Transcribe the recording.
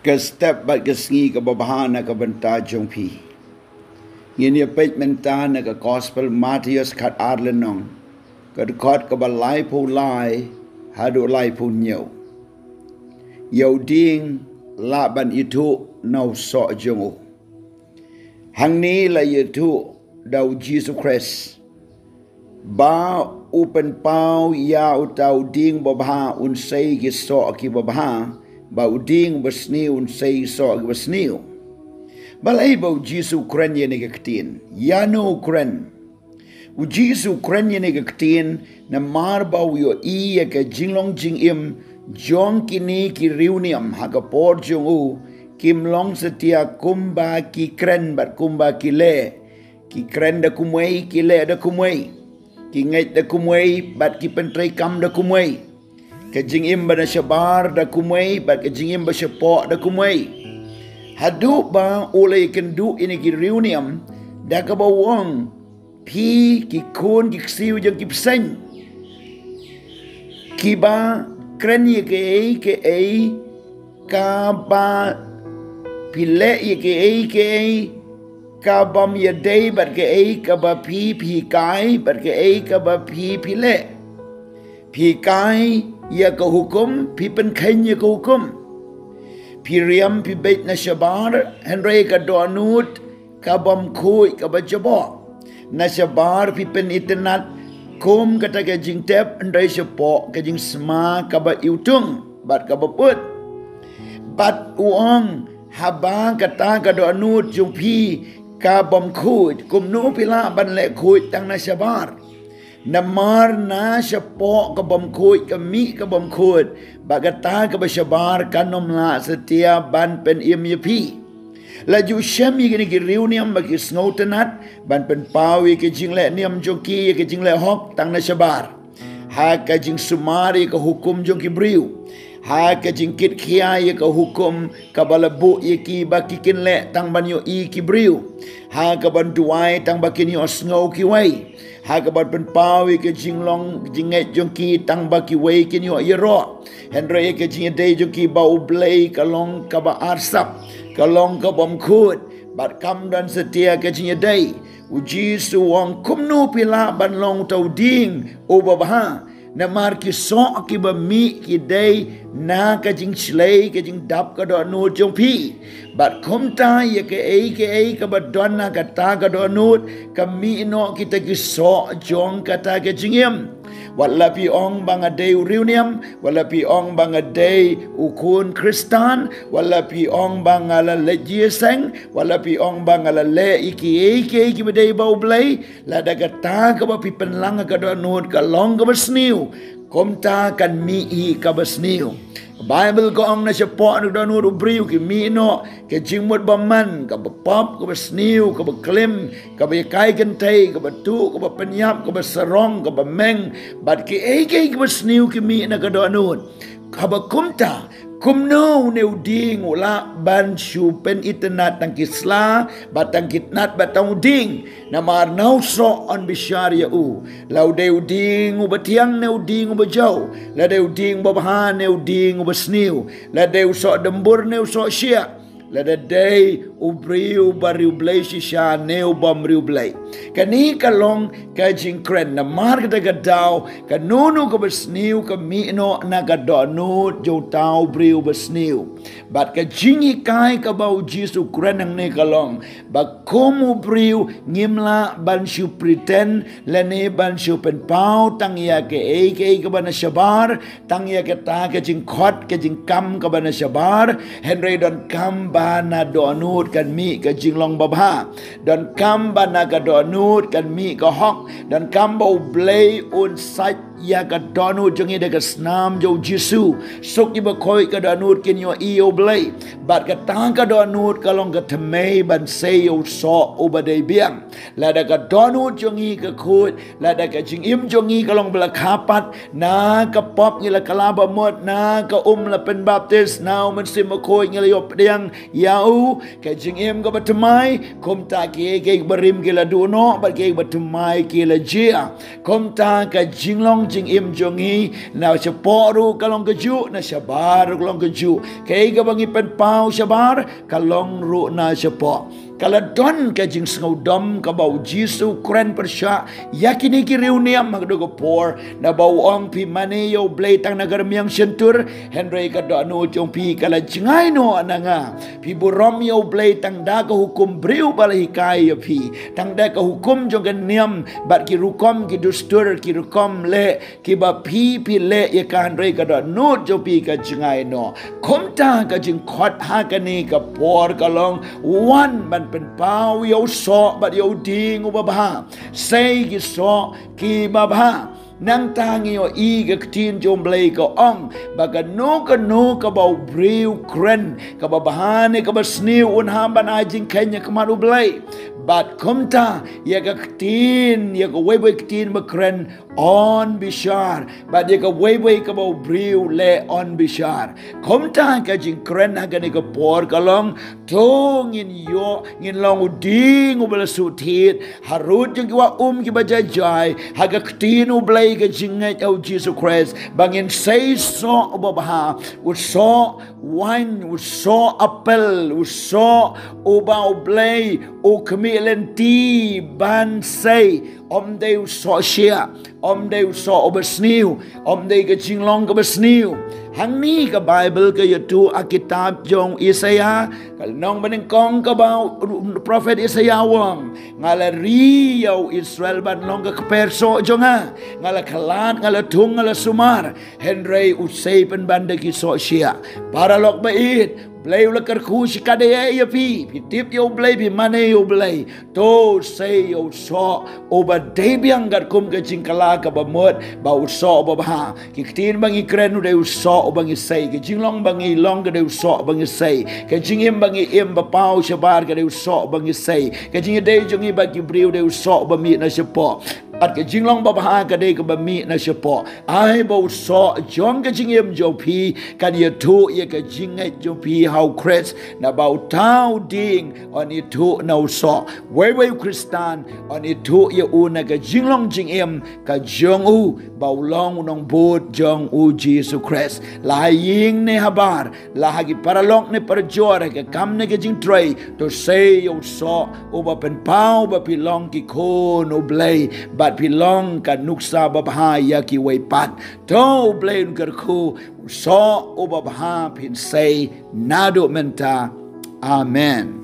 ke step bat ke sengi ke babahana ke benta jong pi. Ini pej mentana ke gospel Matius kat arlenong. Ke dekat ke balai pu lai hadu lai pu nyau. Yau ding laban itu nau sok jongo. Hang ni la itu dau Jesus Christ. Ba upen pau ya utau ding babha un sei ki sok ki babha. Ba uding besniu un sei sok besniu. Balai bau Jesus kren ye nega ketin. Ya no kren. U Jesus kren ye nega ketin na mar bau yo I ya ke jinglong jing im jong kini ki riuniam ha ka por jong u kim long setia kumba ki kren bat kumba ki le. Ki kren da kumwei ki le da kumwei. Ki ngait da kumwei bat ki pentrai kam da kumwei. Ke jing im bana syabar da kumwei bat ke jing im ba syapok da kumwei. Hadu ba oleh kendu ini ki reuniam da ka ba wong pi ki kun ki siu jang ki psen ki ba kren ye ke ka ba pile ye ke ka bam ye dei bat ke ka ba pi kai bat ke ka ba pile pi kai ya ka hukum pi pen khen ye ka hukum Piriam pi bait na syabar, Henry ka doanut, ka bam kui, ka bajabo. Na syabar pi pen internet, kum kata ka jing tep, Henry syapok, ka jing sma, ka ba iutung, bat ka baput. Bat uang, habang kata ka doanut, jung pi, ka bam kui, kum nu pila ban le kui tang na syabar. Namar na syapok ka bam kui, ka mi ka bam kui, bagata ke basyabar kanom la setia ban pen im yepi. Laju syami kini ki reuniam bagi snautenat ban pen pawi ke jingle niam joki ke jingle hok tang na syabar. Ha ke jing sumari ke hukum jong ki briu. Ha ke jing kit kia ye ke hukum ka balabu ye ki baki kin le tang ban yo I ki briu. Ha ke ban duai tang bakin yo snau ki wai. Ha ka ban pen pawi ke jinglong jinget jongki tang baki wei kin yo yero Henry ke jing dei jongki bau blei kalong ka ba arsap kalong ka bom khut bat kam dan setia ke jing dei uji suwang kumnu pila ban long tau ding o babha na mar ki so ki ba mi ki dei na ka jing slei ke jing dap ka do nu jong pi bat kum ta ye ke ka ba donna ka ta ka do nu ka mi no kita ki so jong ka ta ke jingim wala pi ong banga dei reuniam wala pi ong banga dei ukun kristan wala pi ong banga la lejieseng wala pi ong banga la le iki ba dei bau blai la da ka ta ka ba pi penlang ka do nu ka long ka ba sniu komta kan mi I ka ba sniu Bible ko ang na siya po ano daw nuro briw ki mino ke jingmot ba man ka ba pop ka ba sniu ka ba klim ka ba yakay kantay ka ba tu ka ba penyap ka ba sarong ka ba meng bat ki ka ba sniu ki mi na ka daw nun ka ba kumta kumno ne uding wala ban shu pen internet tang kisla batang kitnat batang uding na marnaw so on bisharya u lau de uding u batiang ne uding u bajau la de uding babahan ne uding u basniu la de so dembur ne so sia la de day ubriu bariu blai shisha ne bam riu blai kani kalong ka jing kren na mar ka daw ka nunu ka basniu ka mi no na ka do nu jo tau briu basniu bat ka jingi kai ka bau jisu kren ang ne kalong ba komu briu ngimla ban shu pretend la ne ban shu pen pau tang ya ke ka ban syabar tang ya ke ta ka jing khot ka jing kam ka ban syabar Henry don kam bana donut kan mi ka jinglong babha dan kam bana ka donut kan mi ka hok dan kam bau blay un sat ya ka donut jong ida ka snam jo jisu sok iba koi ka donut kin yo io blay bat ka tang ka donut kalong ka temei ban sei yo so obadai biang lada ka donu jongi ka khut lada ka jing im jongi ka long bela kapat na ka pop ngila kalaba mot na ka la pen baptis now man sim ko ngila yop diang yau ka jing im ka batumai kom ta ke berim kila duno bat ke batumai kila jia kom ta ka jinglong jing im jongi na chaporu ka long ka ju na shabar ka long ka ju ke ka bangi pen pau shabar ka long ru na chapo kala don ka jing sngau dom ka bau jisu kren persya yakini ki reuniam magdo ko por na bau ong pi mane yo blay tang nagar miang sentur henry ka do no jong pi kala jingai no ananga pi burom yo blay tang da ka hukum breu balai kai yo pi tang da ka hukum jong kan niam bat ki rukom ki dustur ki rukom le ki ba pi le ye ka henry ka do no jong pi ka jingai no komta ka jing khot ha ka ni ka por ka long wan ban pen pau yo so bat yo ding ubabha say ki so ki babha nang tangi o i ka tin jom blay ka ong baga no ka bau brew kren ka babahane ka basni un hamban ajing kenya kamaru blay bat komta ya ka tin ya ka wei tin bakren on bishar bat ya ka wei ka bau brew le on bishar komta ka jing kren ha ka ni ka por ka long tong in yo ngin long uding ubala sutit harut jeng wa ki bajajai ha ka tin ublay ka jingai au Jesus Christ bangin say so ubabha uso wine uso apple uso ubau blay o kamilen ti ban say om de uso shia om de uso obasniu om de ka jinglong ka basniu hang ni ka Bible ka yatu akitab jong Isaiah kal nong baning kong ka ba prophet Isaiah wang ngala riyaw Israel ban long ka perso jonga ngala kalat ngala tung ngala sumar henry usay pen banda ki so shia para lok bait blay ula karku shikade ya pi tip yo blay pi mane yo blay to say yo so oba debiang gar kum ka jingkala ka ba mot ba uso ba ba ki tin bangi kren de uso bangi say ki jinglong bangi long ka de uso bangi say ka jingim bangi im ba pau shabar ka de uso bangi say ka jing de jongi ba ki briu de uso ba mi na sepo at ka jinglong ba ba ka de ka ba mi na sepo ai ba uso jong ka jingim jo pi ka ye tu ye ka jingai jo pi how Chris na bau tau ding on itu na uso wei Kristan on itu ye una ka jinglong jingim ka jong u bau long nong bot jong u Jesus Christ la ying ne habar la hagi paralong ne parjora ka kam ne ka jing tray to say yo so uba pen pau ba pilong ki ko no blay but pilong ka nuksa ba bha ya ki wei pat to blay ka ku so uba bha pin say nado menta amen.